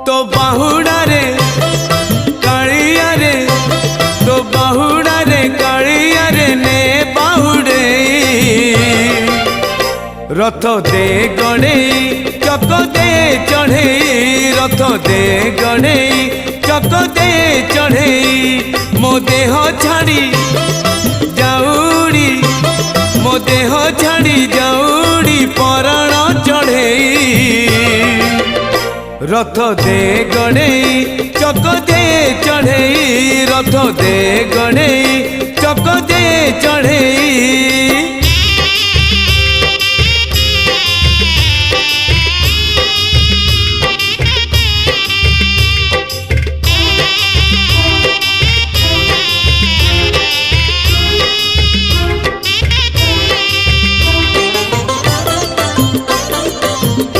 तो बाहुड़ा रे कालिया रे तो बाहुड़ा रे कालिया रे ने बाहुड़े रथ दे गणे चक दे चढ़े रथ दे गणे चक दे चढ़े मो देह छाड़ी जाऊड़ी मो देह छाड़ी जाऊड़ी पराण चढ़े रथ दे गणे चक दे चढ़े रथ दे गणे चक दे चढ़े।